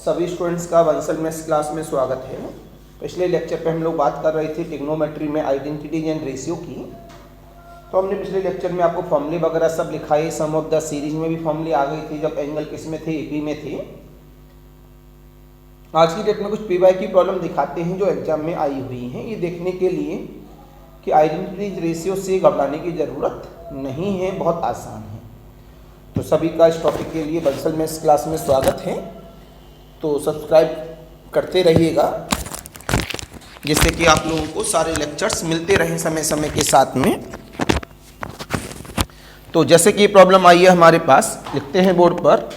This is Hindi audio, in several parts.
सभी स्टूडेंट्स का बंसल मैथ्स क्लास में स्वागत है। पिछले लेक्चर पे हम लोग बात कर रहे थे ट्रिग्नोमेट्री में आइडेंटिटीज एंड रेशियो की। तो हमने पिछले लेक्चर में आपको फॉर्मूले वगैरह सब लिखाए। सम ऑफ द सीरीज में भी फॉर्मूले आ गए थे जब एंगल किस में थे, एपी में थे। आज की डेट में कुछ पीवाई की प्रॉब्लम दिखाते हैं जो एग्जाम में आई हुई हैं, ये देखने के लिए कि आइडेंटिटीज रेशियो से घबराने की ज़रूरत नहीं है, बहुत आसान है। तो सभी का इस टॉपिक के लिए बंसल मैथ्स क्लास में स्वागत है। तो सब्सक्राइब करते रहिएगा जिससे कि आप लोगों को सारे लेक्चर्स मिलते रहें समय समय के साथ में। तो जैसे कि प्रॉब्लम आई है हमारे पास, लिखते हैं बोर्ड पर।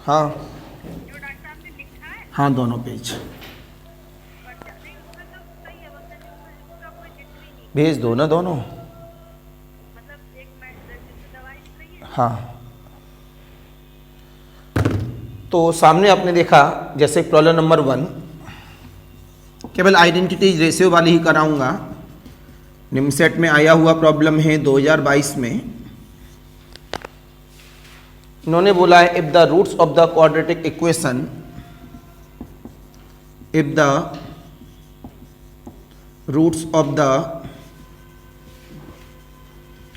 हाँ हाँ, दोनों पेज भेज दो ना दोनों। हाँ, तो सामने आपने देखा जैसे प्रॉब्लम नंबर 1, केवल आइडेंटिटीज रेशियो वाली ही कराऊंगा। निमसेट में आया हुआ प्रॉब्लम है 2022 में। इन्होंने बोला है if the roots of the quadratic equation, if the roots of the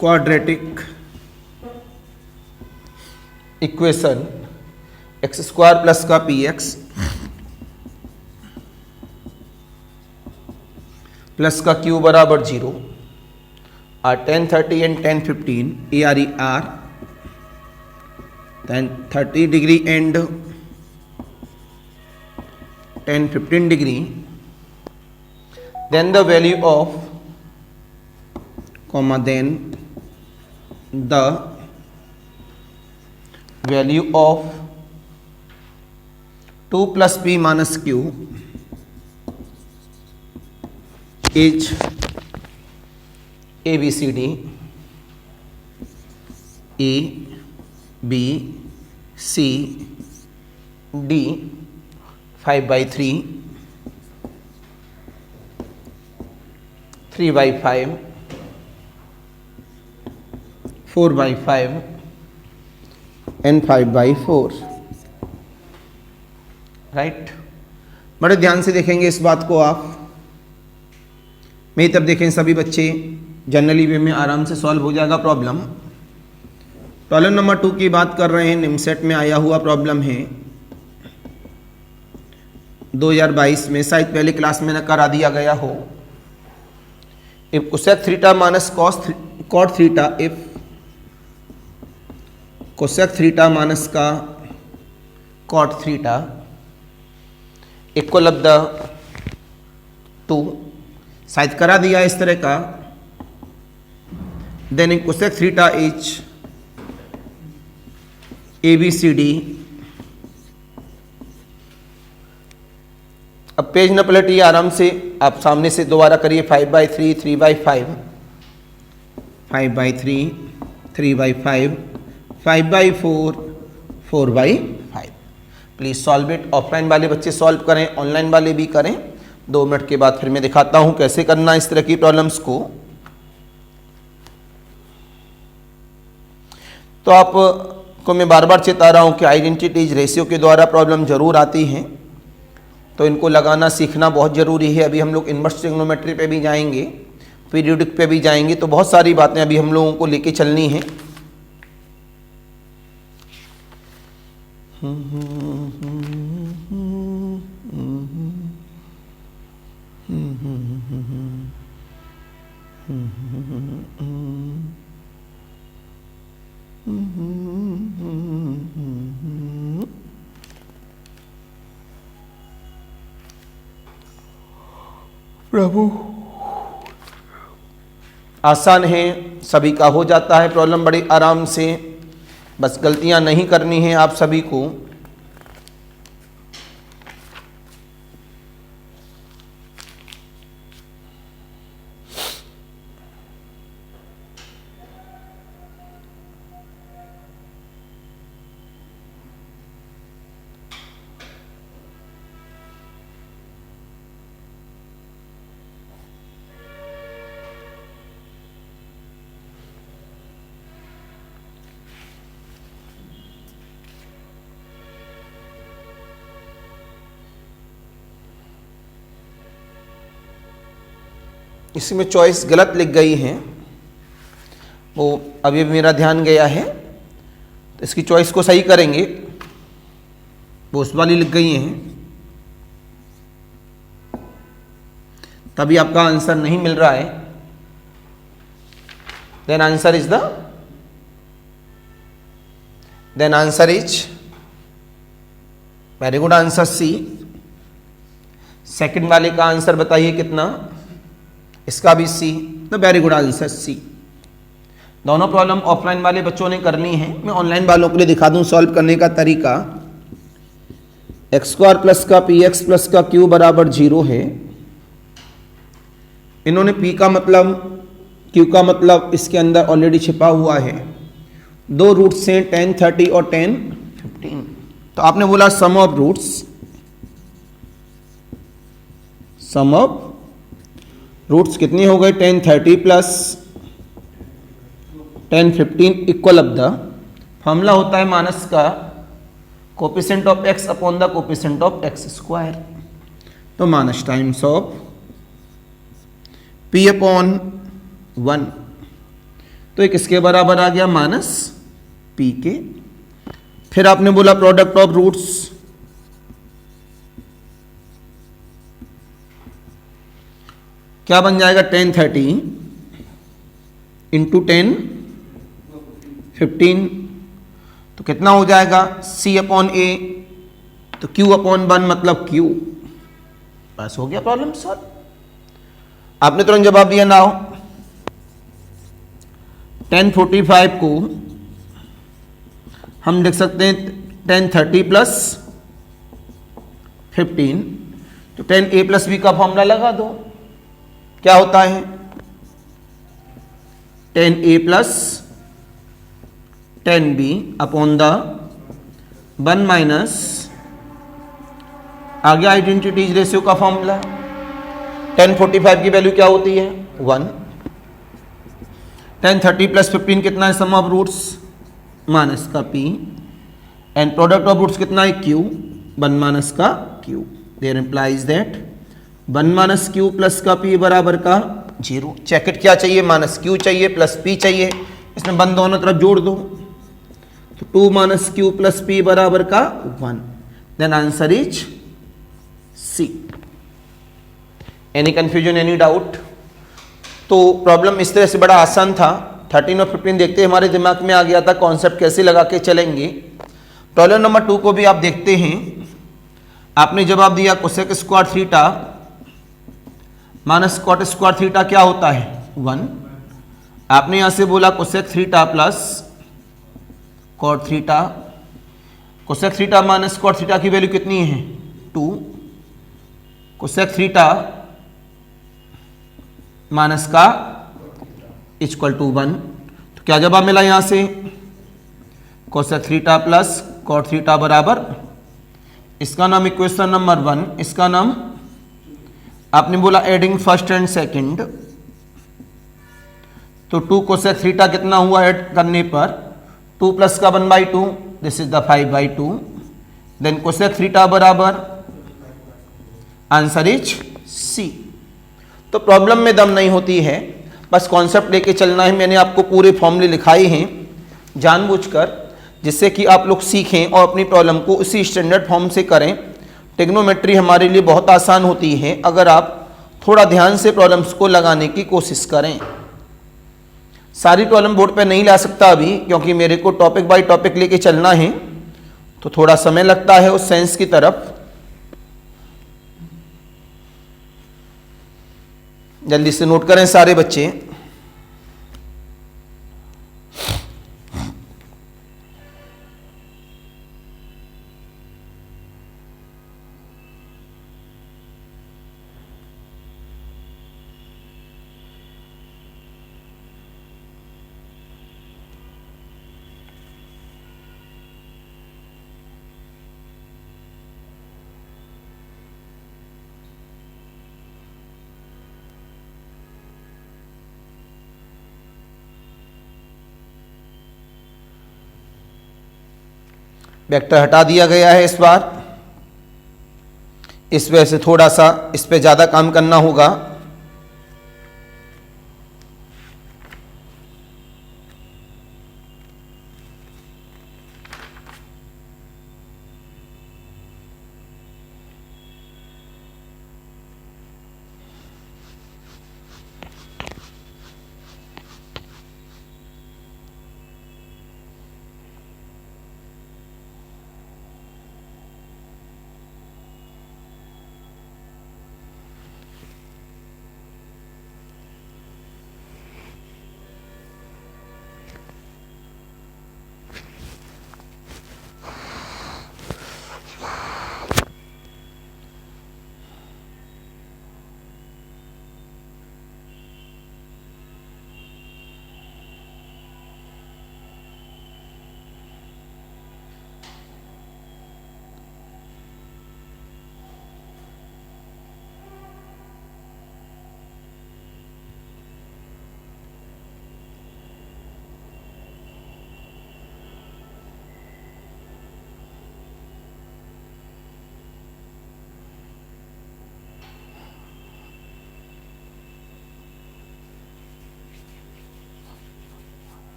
quadratic equation X square plus का पी एक्स प्लस का क्यू बराबर 0 और 10, 30 and 10, 15 A R E R 30 degree and 10, 15 degree, then the value of comma then the value of 2 plus p minus q is a b c d, a b c d 5/3, 3/5, 4/5 and 5/4। Right, बड़े ध्यान से देखेंगे इस बात को आप। मेरी तरफ देखें सभी बच्चे, जनरली वे में आराम से सॉल्व हो जाएगा प्रॉब्लम। प्रॉब्लम नंबर 2 की बात कर रहे हैं। निमसेट में आया हुआ प्रॉब्लम है 2022 में, शायद पहले क्लास में न करा दिया गया हो। If cosec theta minus cot theta, if cosec theta minus का cot theta equal of the 2, शायद करा दिया इस तरह का, then in cosec theta is A B C D. अब पेज न पलटिए, आराम से आप सामने से दोबारा करिए। 5/3, 3/5, 5/3, 3/5, 5/4, 4/5। Please solve it. ऑफलाइन वाले बच्चे सॉल्व करें, ऑनलाइन वाले भी करें। 2 मिनट के बाद फिर मैं दिखाता हूं कैसे करना इस तरह की प्रॉब्लम्स को। तो आपको मैं बार बार चेता रहा हूं कि आइडेंटिटीज रेशियो के द्वारा प्रॉब्लम जरूर आती हैं, तो इनको लगाना सीखना बहुत ज़रूरी है। अभी हम लोग इनवर्स ट्रिग्नोमेट्री पे भी जाएंगे, पीरियोडिक पे भी जाएंगे, तो बहुत सारी बातें अभी हम लोगों को लेके चलनी है। प्रभु, आसान है, सभी का हो जाता है प्रॉब्लम बड़े आराम से। बस गलतियां नहीं करनी है आप सभी को। इसमें चॉइस गलत लिख गई है, वो अभी मेरा ध्यान गया है, तो इसकी चॉइस को सही करेंगे। वो उस वाली लिख गई हैं, तभी आपका आंसर नहीं मिल रहा है। Then answer is very good answer C. Second वाले का आंसर बताइए कितना, इसका भी सी, तो वेरी गुड आंसर सी। दोनों प्रॉब्लम ऑफलाइन वाले बच्चों ने करनी है, मैं ऑनलाइन वालों के लिए दिखा दूं सॉल्व करने का तरीका। एक्स स्क्वायर प्लस का पी एक्स प्लस का क्यू बराबर 0 है। इन्होंने पी का मतलब, क्यू का मतलब इसके अंदर ऑलरेडी छिपा हुआ है। दो रूट्स हैं 10, 30 और 10, 15। तो आपने बोला sum of roots, sum of roots कितनी हो गई 10, 30 plus 10, 15 equal of the, formula होता है माइनस का coefficient of x upon the coefficient of x square. तो minus times of P upon 1, तो एक इसके बराबर आ गया माइनस पी के। फिर आपने बोला प्रोडक्ट ऑफ रूट्स, क्या बन जाएगा 10, 30 इंटू 10, 15, तो कितना हो जाएगा c अपॉन ए, तो q अपॉन 1 मतलब q। बस हो गया प्रॉब्लम सॉल्व। आपने तुरंत जवाब दिया ना हो। 1045 को हम लिख सकते हैं 1030 प्लस 15, तो 10a प्लस बी का फॉर्मूला लगा दो, क्या होता है 10a plus 10b upon the 1 minus, आगे आइडेंटिटीज रेशियो का फॉर्मूला। 1045 की वैल्यू क्या होती है 1। 1030 प्लस 15 कितना है सम ऑफ रूट्स माइनस का p, and product of roots कितना है q, 1 माइनस का q। There implies that 1 minus q plus का p बराबर का 0। चेकेट क्या चाहिए, माइनस q चाहिए प्लस p चाहिए, इसमें 1 दोनों तरफ जोड़ दो, तो 2 माइनस q प्लस p बराबर का 1। Then answer is C. Any confusion, any doubt? तो प्रॉब्लम इस तरह से बड़ा आसान था। 13 और 15 देखते ही हमारे दिमाग में आ गया था कॉन्सेप्ट कैसे लगा के चलेंगे। प्रॉब्लम नंबर 2 को भी आप देखते हैं। आपने जवाब दिया cosec square theta minus cot square theta क्या होता है 1। आपने यहां से बोला cosec theta plus cot theta, cosec theta minus cot theta की वैल्यू कितनी है 2, कोसेक थीटा माइनस का इक्वल टू 1। तो क्या जवाब मिला यहां से cosec theta plus cot theta बराबर, इसका नाम इक्वेशन नंबर 1, इसका नाम आपने बोला एडिंग फर्स्ट एंड सेकंड, तो 2 कोसेक थीटा कितना हुआ ऐड करने पर 2 प्लस का 1/2, this is the 5/2। Then cosec theta बराबर, आंसर इज सी। तो प्रॉब्लम में दम नहीं होती है, बस कॉन्सेप्ट लेके चलना है। मैंने आपको पूरे फॉर्मूले लिखाए हैं जानबूझकर, जिससे कि आप लोग सीखें और अपनी प्रॉब्लम को उसी स्टैंडर्ड फॉर्म से करें। ट्रिग्नोमेट्री हमारे लिए बहुत आसान होती है अगर आप थोड़ा ध्यान से प्रॉब्लम्स को लगाने की कोशिश करें। सारी प्रॉब्लम बोर्ड पे नहीं ला सकता अभी, क्योंकि मेरे को टॉपिक बाय टॉपिक लेके चलना है, तो थोड़ा समय लगता है उस साइंस की तरफ। जल्दी से नोट करें सारे बच्चे। वेक्टर हटा दिया गया है इस बार, इस वजह से थोड़ा सा इस पे ज़्यादा काम करना होगा।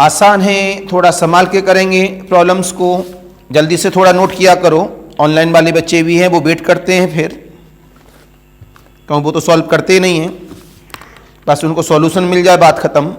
आसान है, थोड़ा संभाल के करेंगे प्रॉब्लम्स को। जल्दी से थोड़ा नोट किया करो। ऑनलाइन वाले बच्चे भी हैं, वो वेट करते हैं, फिर कहूँ वो तो सॉल्व करते ही नहीं हैं, बस उनको सॉल्यूशन मिल जाए बात खत्म।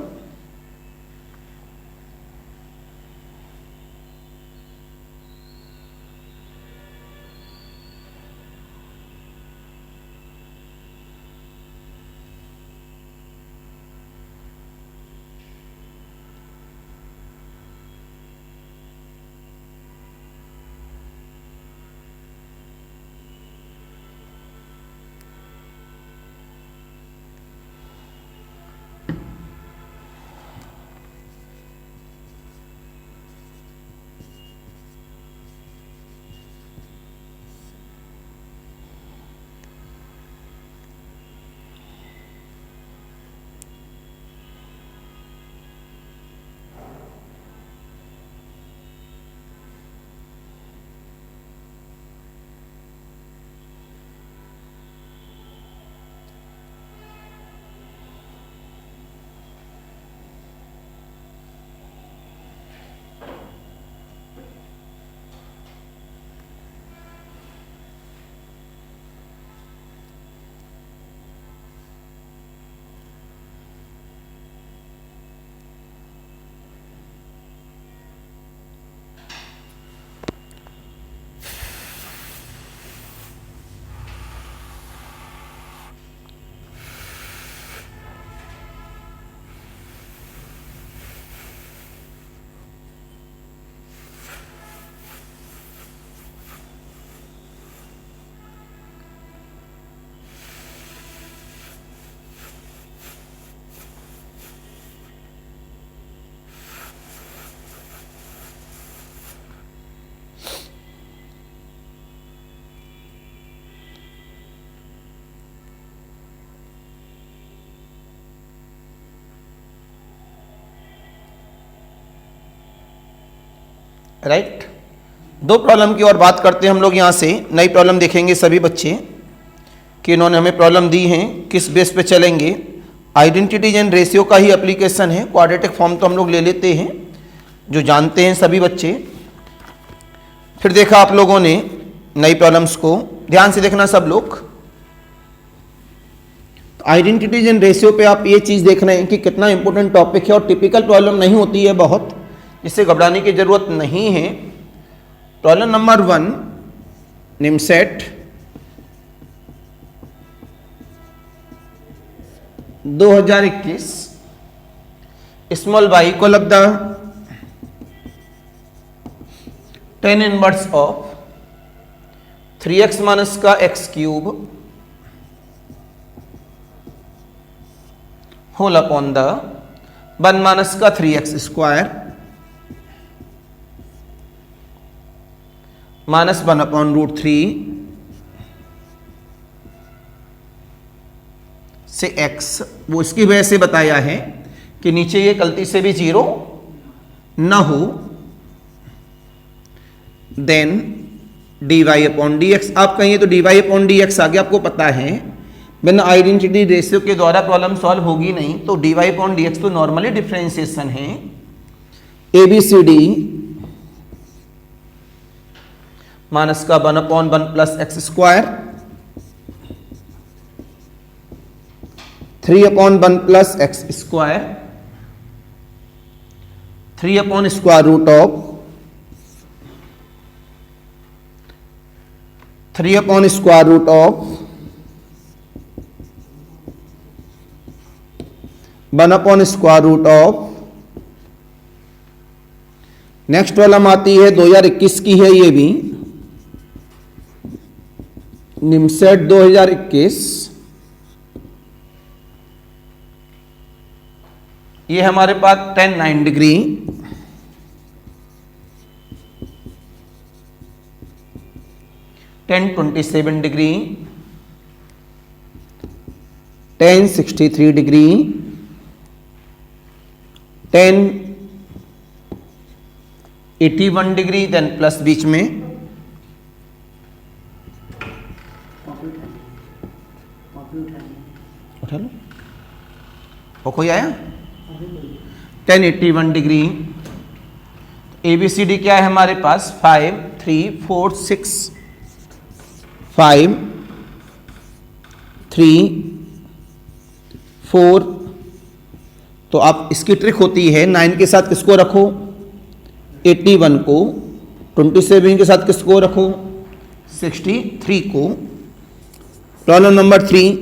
राइट, दो प्रॉब्लम की और बात करते हैं हम लोग। यहाँ से नई प्रॉब्लम देखेंगे सभी बच्चे कि इन्होंने हमें प्रॉब्लम दी हैं, किस बेस पे चलेंगे। आइडेंटिटीज एंड रेशियो का ही एप्लीकेशन है। क्वाड्रेटिक फॉर्म तो हम लोग ले लेते हैं, जो जानते हैं सभी बच्चे। फिर देखा आप लोगों ने नई प्रॉब्लम्स को, ध्यान से देखना सब लोग। आइडेंटिटीज एंड रेशियो पे आप ये चीज़ देख रहे हैं कि कितना इंपॉर्टेंट टॉपिक है और टिपिकल प्रॉब्लम नहीं होती है बहुत, इससे घबराने की जरूरत नहीं है। प्रॉब्लम नंबर 1, निमसेट 2021, small y equal of the tan inverse of 3x minus का x cube whole upon the 1 minus का 3x स्क्वायर माइनस 1 अपॉन √3 से x, वो इसकी वजह से बताया है कि नीचे ये गलती से भी 0 ना हो। देन dy अपॉन dx, आप कहिए तो dy अपॉन dx आगे आपको पता है बिना आइडेंटिटी रेशियो के द्वारा प्रॉब्लम सॉल्व होगी नहीं, तो dy अपॉन dx तो नॉर्मली डिफरेंशिएशन है। ABCD माइनस का 1 upon 1 plus X square 3 upon 1 plus X square 3 upon square root of 3 upon square root of 1 upon square root of. Next problem आती है 2021 की है, ये भी निमसेट 2021। ये हमारे पास tan 9 degree tan 27 degree tan 63 degree tan 81 degree, then plus बीच में उठा लो। वो कोई आया 1081 डिग्री। ABCD क्या है हमारे पास 5 3 4 6 5 3 4। तो आप इसकी ट्रिक होती है 9 के साथ किसको रखो 81 को, 27 के साथ किसको रखो 63 को। प्रॉब्लम नंबर 3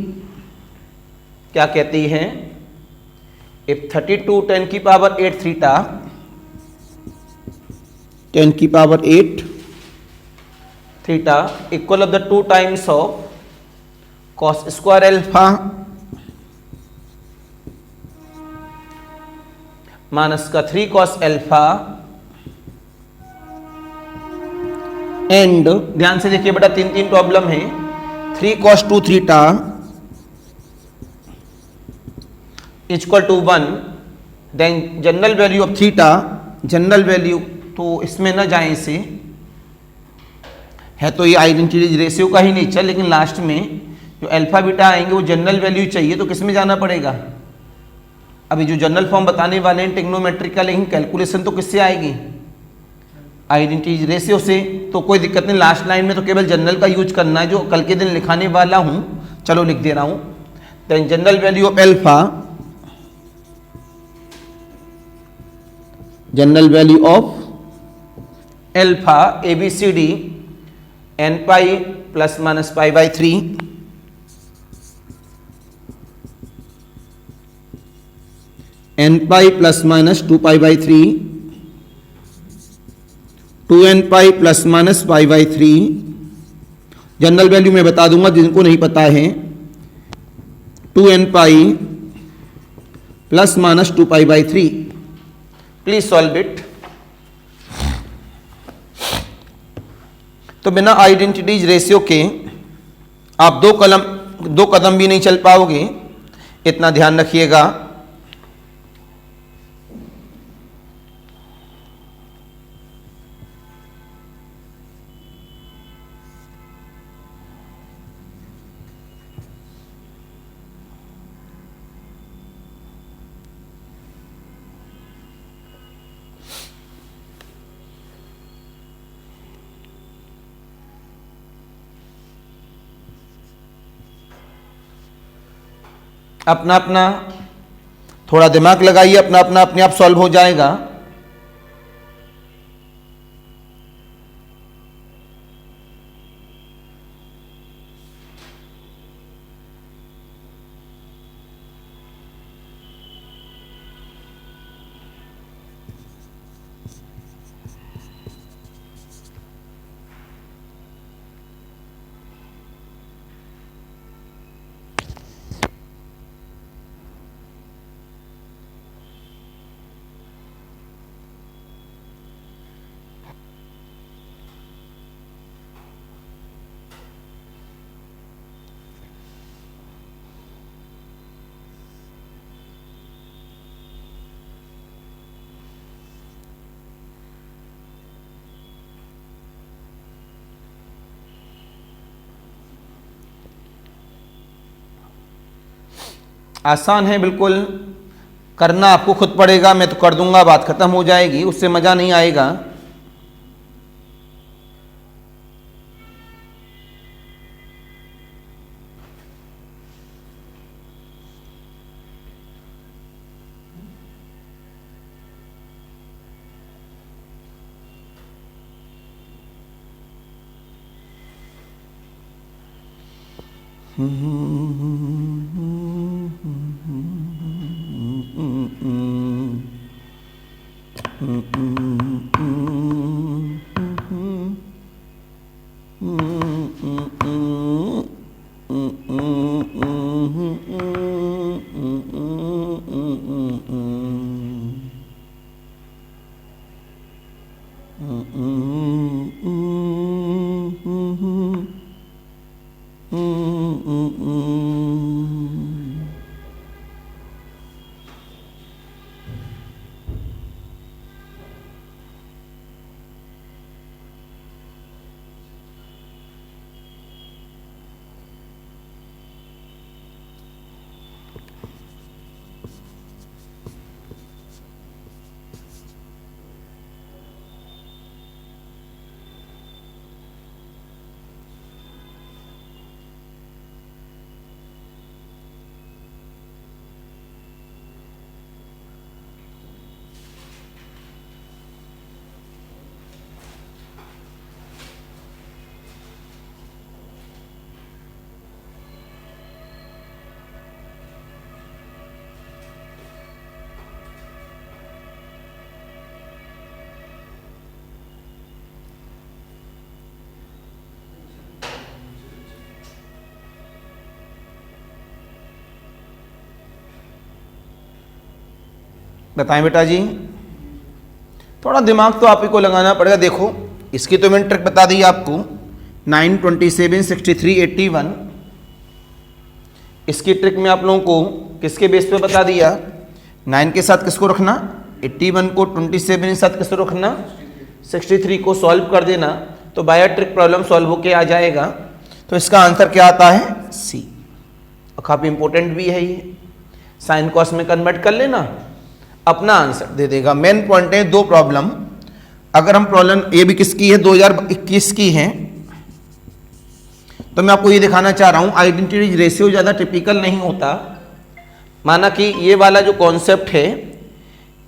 क्या कहती है, इफ 32 10 की पावर 8 थीटा 10 की power 8 theta equal of the 2 times of cos square alpha minus का 3 कॉस अल्फा एंड ध्यान से देखिए बेटा 3 प्रॉब्लम है। 3 cos 2 theta equal to 1, then general value of theta, general value तो इसमें ना जाए इसे, है तो ये आइडेंटिटी रेशियो का ही नेचर, लेकिन लास्ट में जो अल्फा बीटा आएंगे वो जनरल वैल्यू चाहिए, तो किस में जाना पड़ेगा। अभी जो जनरल फॉर्म बताने वाले हैं टेक्नोमेट्रिक का, लेकिन कैलकुलेशन तो किससे आएगी आइडेंटिटी रेशियो से। तो कोई दिक्कत नहीं, लास्ट लाइन में तो केवल जनरल का यूज करना है जो कल के दिन लिखाने वाला हूं। चलो लिख दे रहा हूं, then general value of alpha, general value of alpha ABCD n pi plus minus pi by 3 n pi plus minus 2 pi by 3 2n pi plus minus pi by 3। General value मैं बता दूंगा जिनको नहीं पता है, 2n pi plus minus 2 pi by 3। Please solve it. तो बिना आइडेंटिटीज रेशियो के आप दो कदम भी नहीं चल पाओगे, इतना ध्यान रखिएगा। अपना अपना थोड़ा दिमाग लगाइए, अपना अपना अपने आप सॉल्व हो जाएगा। आसान है बिल्कुल, करना आपको खुद पड़ेगा, मैं तो कर दूंगा, बात खत्म हो जाएगी, उससे मजा नहीं आएगा। बताएं बेटा जी, थोड़ा दिमाग तो आप ही को लगाना पड़ेगा। देखो इसकी तो मैंने ट्रिक बता दी आपको, 9, 27, 63, 81। इसकी ट्रिक में आप लोगों को किसके बेस पे बता दिया, 9 के साथ किसको रखना, 81 को, 27 के साथ किसको रखना, 63 को सॉल्व कर देना, तो बाय ट्रिक प्रॉब्लम सॉल्व होके आ जाएगा। तो इसका आंसर क्या आता है, सी। और काफ़ी इंपॉर्टेंट भी है ये, साइन कॉस में कन्वर्ट कर लेना, अपना आंसर दे देगा। मेन पॉइंट है 2 प्रॉब्लम। अगर हम प्रॉब्लम ये भी किसकी है, 2021 की है, तो मैं आपको ये दिखाना चाह रहा हूं आइडेंटिटी रेशियो ज़्यादा टिपिकल नहीं होता। माना कि ये वाला जो कॉन्सेप्ट है,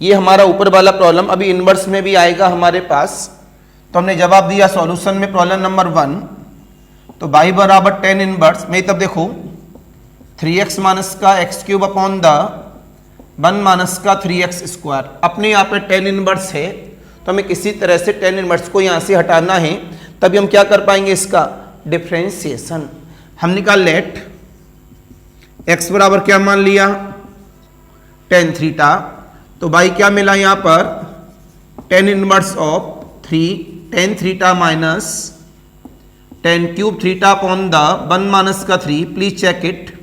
ये हमारा ऊपर वाला प्रॉब्लम अभी इनवर्स में भी आएगा हमारे पास। तो हमने जवाब दिया सॉल्यूशन में प्रॉब्लम नंबर 1, तो y बराबर 10 इनवर्स में, तब देखो 3x माइनस का x³ अपॉन द 1 माइनस का 3x स्क्वायर। अपने यहाँ पे 10 इनवर्स है, तो हमें किसी तरह से 10 इनवर्स को यहाँ से हटाना है, तभी हम क्या कर पाएंगे, इसका डिफ्रेंशिएशन। हम निकाल लेट x बराबर क्या मान लिया, tan थीटा, तो बाई क्या मिला यहाँ पर, tan inverse of 3 tan theta minus tan³ theta upon the 1 minus का 3। Please check it.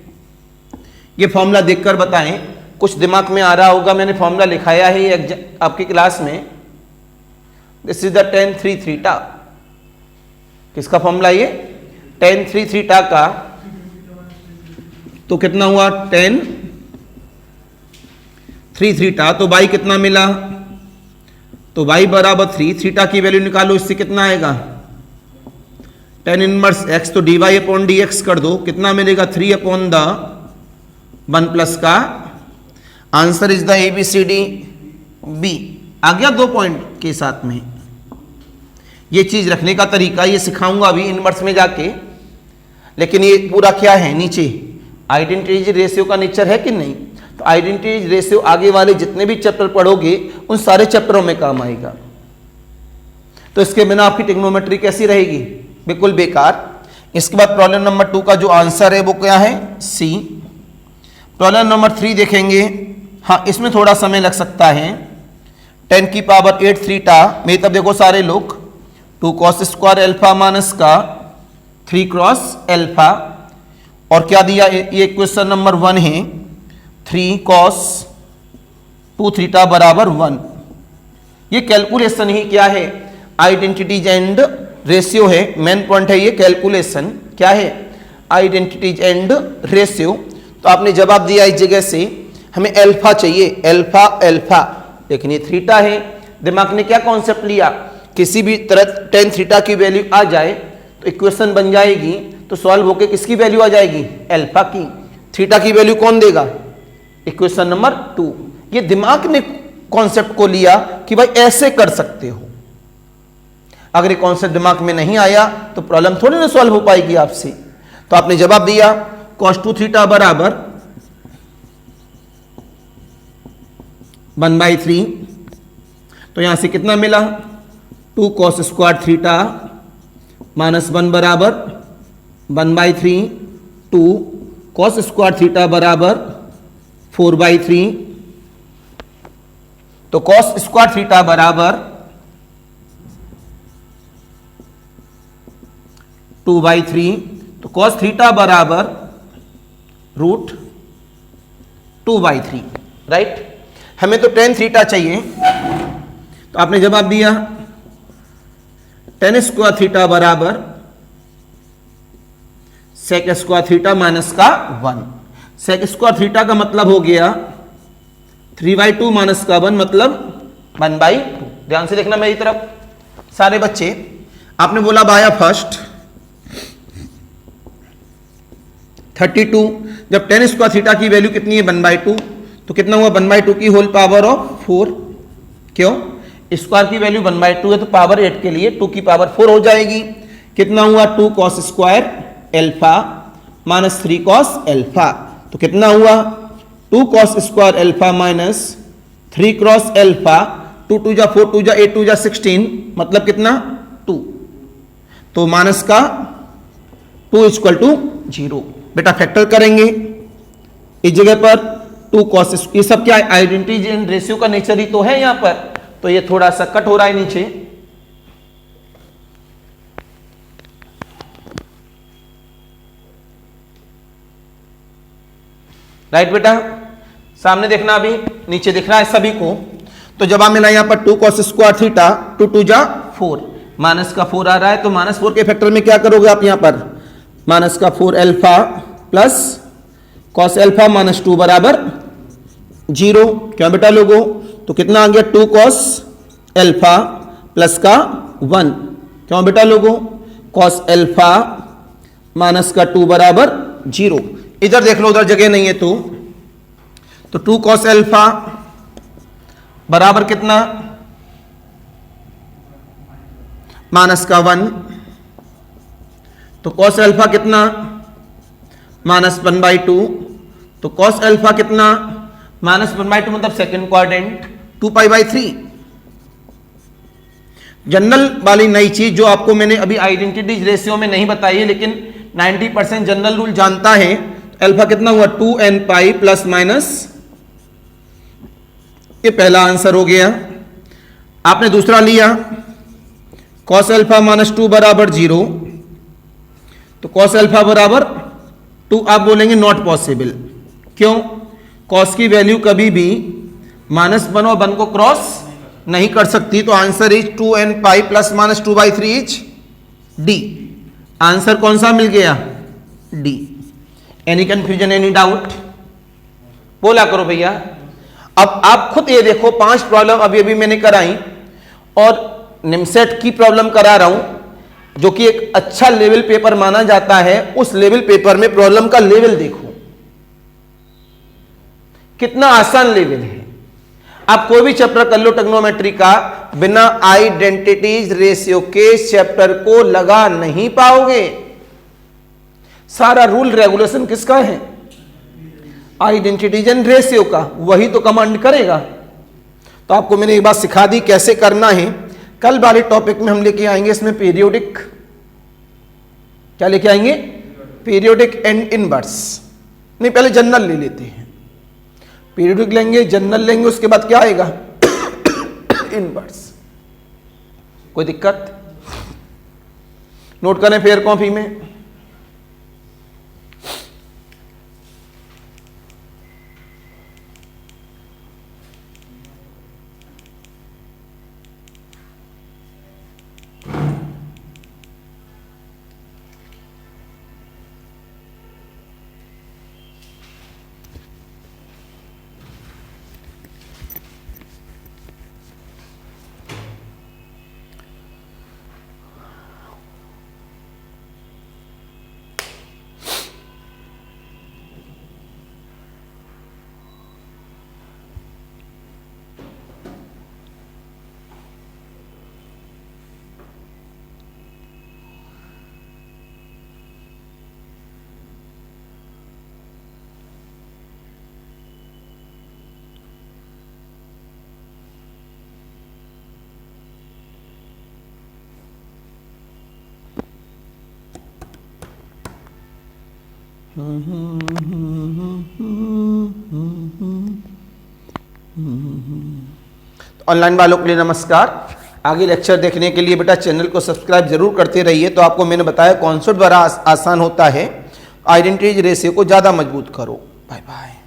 ये फॉर्मूला देखकर बताएं, कुछ दिमाग में आ रहा होगा, मैंने फॉर्मूला लिखाया है आपकी क्लास में। This is the tan 3 theta. किसका फॉर्मूला ये, tan 3 थीटा का, तो कितना हुआ tan 3 थीटा, तो बाई कितना मिला, तो y बराबर 3, थीटा की वैल्यू निकालो, इससे कितना आएगा, tan इनवर्स x, तो dy अपॉन dx कर दो, कितना मिलेगा 3 अपॉन द 1 प्लस का। Answer is the ABCD B। आ गया 2 पॉइंट के साथ में। ये चीज रखने का तरीका ये सिखाऊंगा अभी इनवर्स में जाके, लेकिन ये पूरा क्या है, नीचे आइडेंटिटी रेशियो का नेचर है कि नहीं। तो आइडेंटिटी रेशियो आगे वाले जितने भी चैप्टर पढ़ोगे उन सारे चैप्टरों में काम आएगा। तो इसके बिना आपकी ट्रिग्नोमेट्री कैसी रहेगी, बिल्कुल बेकार। इसके बाद प्रॉब्लम नंबर 2 का जो आंसर है वो क्या है, सी। प्रॉब्लम नंबर 3 देखेंगे। हाँ, इसमें थोड़ा समय लग सकता है। 10 की पावर 8 थीटा में, तब देखो सारे लोग 2 cos स्क्वायर एल्फा माइनस का 3 क्रॉस एल्फा, और क्या दिया, ये क्वेश्चन नंबर 1 है, 3 cos 2 थीटा बराबर 1। ये कैलकुलेशन ही क्या है, आइडेंटिटीज एंड रेशियो है। मेन पॉइंट है ये कैलकुलेशन, क्या है, आइडेंटिटीज एंड रेशियो। तो आपने जवाब दिया इस जगह से, हमें एल्फा चाहिए, एल्फा एल्फा, लेकिन ये थीटा है। दिमाग ने क्या कॉन्सेप्ट लिया, किसी भी तरह tan थीटा की वैल्यू आ जाए तो इक्वेशन बन जाएगी, तो सॉल्व होके किसकी वैल्यू आ जाएगी, एल्फा की। थीटा की वैल्यू कौन देगा, इक्वेशन नंबर 2। ये दिमाग ने कॉन्सेप्ट को लिया कि भाई ऐसे कर सकते हो। अगर ये कॉन्सेप्ट दिमाग में नहीं आया तो प्रॉब्लम थोड़ी ना सॉल्व हो पाएगी आपसे। तो आपने जवाब दिया cos 2 थीटा बराबर 1/3, तो यहां से कितना मिला, 2 cos स्क्वायर थीटा माइनस 1 बराबर 1/3, 2 cos स्क्वायर थीटा बराबर 4/3, तो cos स्क्वायर थीटा बराबर 2/3, तो cos थीटा बराबर √2/3, राइट। हमें तो tan थीटा चाहिए, तो आपने जवाब दिया tan स्क्वायर थीटा बराबर sec स्क्वायर थीटा माइनस का 1। sec स्क्वायर थीटा का मतलब हो गया 3/2 माइनस का 1, मतलब 1/2। ध्यान से देखना मेरी तरफ सारे बच्चे। आपने बोला बाया फर्स्ट 32, जब tan स्क्वायर थीटा की वैल्यू कितनी है 1/2, तो कितना हुआ 1/2 की होल पावर ऑफ 4। क्यों, स्क्वायर की वैल्यू 1/2 है, तो पावर 8 के लिए 2 की पावर 4 हो जाएगी। कितना हुआ 2 cos square alpha minus 3 cos alpha, तो कितना हुआ 2 cos square alpha minus 3 cross alpha. 2 2 जा 4, 2 जा 8, 2 जा 16, मतलब कितना 2, तो माइनस का 2 = 0। बेटा फैक्टर करेंगे इस जगह पर 2 cos, ये सब क्या आइडेंटिटी रेशियो का नेचर ही तो है यहां पर, तो ये थोड़ा सा कट हो रहा है नीचे। राइट बेटा, सामने देखना, अभी नीचे दिख रहा है सभी को। तो जब आप मिला यहां पर 2 cos स्क्वायर थीटा, 2 2 जा 4, माइनस का 4 आ रहा है, तो -4 के फैक्टर में क्या करोगे आप यहां पर, माइनस का 4 alpha plus cos alpha minus 2 बराबर 0। क्या बेटा लोगों, तो कितना आ गया 2 cos अल्फा प्लस का 1, क्यों बेटा लोगों, cos अल्फा माइनस का 2 बराबर 0। इधर देख लो, उधर जगह नहीं है तो 2 cos अल्फा बराबर कितना, माइनस का 1, तो cos अल्फा कितना, -1/2, तो cos अल्फा कितना, -1/2 मतलब सेकेंड क्वाड्रेंट 2π/3। जनरल वाली नई चीज जो आपको मैंने अभी आइडेंटिटी रेशियो में नहीं बताई है, लेकिन 90% जनरल रूल जानता है। अल्फा कितना हुआ 2n प्लस माइनस, ये पहला आंसर हो गया। आपने दूसरा लिया cos अल्फा -2 बराबर 0, तो cos अल्फा बराबर 2 आप बोलेंगे नॉट पॉसिबल, क्यों, cos की वैल्यू कभी भी -1 और 1 को क्रॉस नहीं कर सकती, तो answer is 2n plus -2/3 is D. Answer कौन सा मिल गया, D. Any confusion, any doubt, बोला करो भैया। अब आप खुद ये देखो, 5 प्रॉब्लम अभी अभी मैंने कराई और निमसेट की प्रॉब्लम करा रहा हूं, जो कि एक अच्छा लेवल पेपर माना जाता है। उस लेवल पेपर में प्रॉब्लम का लेवल देखो कितना आसान लेवल है। आप कोई भी चैप्टर कर लो ट्रिग्नोमेट्री का, बिना आइडेंटिटीज रेशियो के चैप्टर को लगा नहीं पाओगे। सारा रूल रेगुलेशन किसका है, आइडेंटिटीज एंड रेशियो का, वही तो कमांड करेगा। तो आपको मैंने एक बात सिखा दी कैसे करना है। कल वाले टॉपिक में हम लेके आएंगे इसमें पीरियोडिक, क्या लेके आएंगे, पीरियोडिक एंड इनवर्स। नहीं, पहले जनरल ले लेते हैं, पीरियोडिक लेंगे, जनरल लेंगे, उसके बाद क्या आएगा इनवर्स। कोई दिक्कत, नोट करें फेयर कॉपी में। ऑनलाइन वालों के लिए नमस्कार। आगे लेक्चर देखने के लिए बेटा चैनल को सब्सक्राइब जरूर करते रहिए। तो आपको मैंने बताया कॉन्सेप्ट बड़ा आसान होता है, आइडेंटिटी रेशियो को ज़्यादा मजबूत करो। Bye bye.